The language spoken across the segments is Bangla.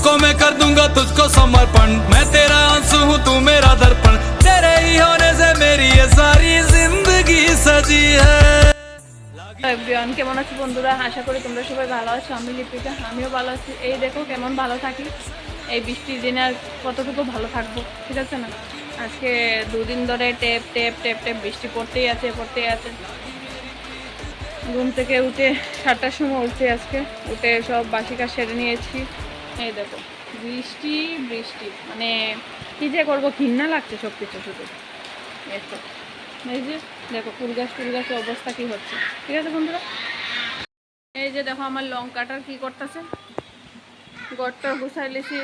को मैं कर दूंगा तुझको समर्पण, मैं तेरा आंसू हूँ तू मेरा दर्पण, तेरे ही होने से मेरी ये सारी जिंदगी सजी है। এভরিওয়ান, কেমন আছো বন্ধুরা? আশা করি তোমরা সবাই ভালো আছো। আমি লিপিকা, আমিও ভালো আছি। এই দেখো কেমন ভালো থাকি এই বৃষ্টির দিনে, আর কতটুকু ভালো থাকবো, ঠিক আছে না? আজকে দুদিন ধরে টেপ টেপ টেপ টেপ বৃষ্টি পড়তেই আছে পড়তেই আছে। ঘুম থেকে উঠে 7টার সময় উঠছি আজকে, উঠে সব বাসি কাজ সেরে নিয়েছি। এই দেখো বৃষ্টি বৃষ্টি, মানে কী যে করবো, ঘৃণা লাগছে সব কিছু শুধু। এই যে দেখো ফুল গাছের অবস্থা কি হচ্ছে, ঠিক আছে বন্ধুরা? এই যে দেখো আমার লঙ্কাটার কি করতেছে, গড়টা গুছাই লেছি।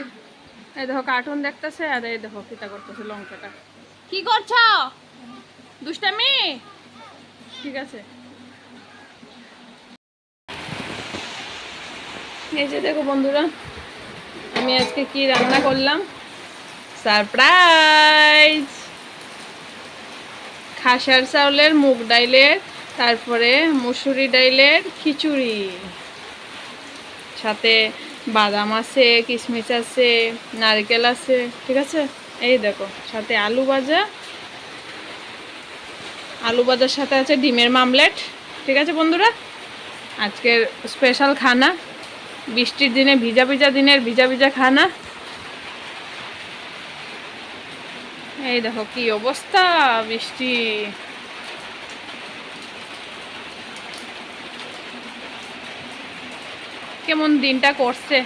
এই দেখো কার্টুন দেখতেছে, আর এই দেখো কিটা করতেছে লঙ্কাটা। কি করছো দুষ্টামি? ঠিক আছে, এই যে দেখো বন্ধুরা আমি আজকে কি রান্না করলাম, সারপ্রাইজ। খাসার চাউলের মুগ ডাইলের, তারপরে মুসুরি ডাইলের খিচুড়ি, সাথে বাদাম আছে, কিশমিশ আছে, নারকেল আছে, ঠিক আছে? এই দেখো সাথে আলু ভাজা, আলু ভাজার সাথে আছে ডিমের মামলেট, ঠিক আছে বন্ধুরা? আজকের স্পেশাল খানা, বৃষ্টির দিনে ভিজা ভিজা দিনের ভিজা ভিজা খানা। এই দেখো কি অবস্থা বৃষ্টি। কেমন দিনটা করছে,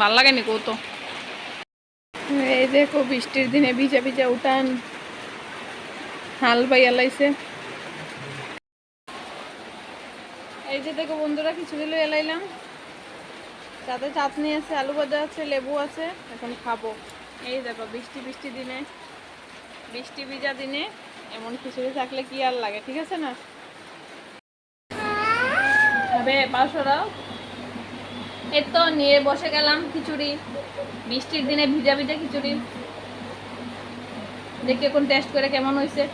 ভাল লাগেনি কত? এই দেখো বৃষ্টির দিনে ভিজা ভিজা উঠান হাল বাইয়া লাইছে। এই যে দেখো বন্ধুরা খিচুড়ি লয়ে এলাইলাম, সাথে চাটনি আছে, আলু ভাজা আছে, লেবু আছে, এখন খাবো। এই দেখো বৃষ্টি বৃষ্টি দিনে, বৃষ্টি ভিজা দিনে এমন খিচুড়ি থাকলে কি আর লাগে, ঠিক আছে না? খাবে পাশরাও? এই তো নিয়ে বসে গেলাম খিচুড়ি, বৃষ্টির দিনে ভিজা ভিজা খিচুড়ি। দেখি এখন টেস্ট করে কেমন হয়েছে।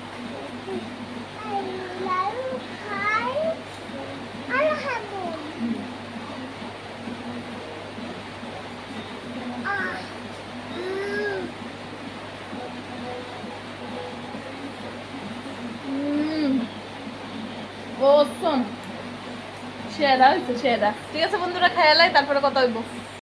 সেরা হয়েছে, সেরা। ঠিক আছে বন্ধুরা, খেয়ালাই তারপরে কথা হইব।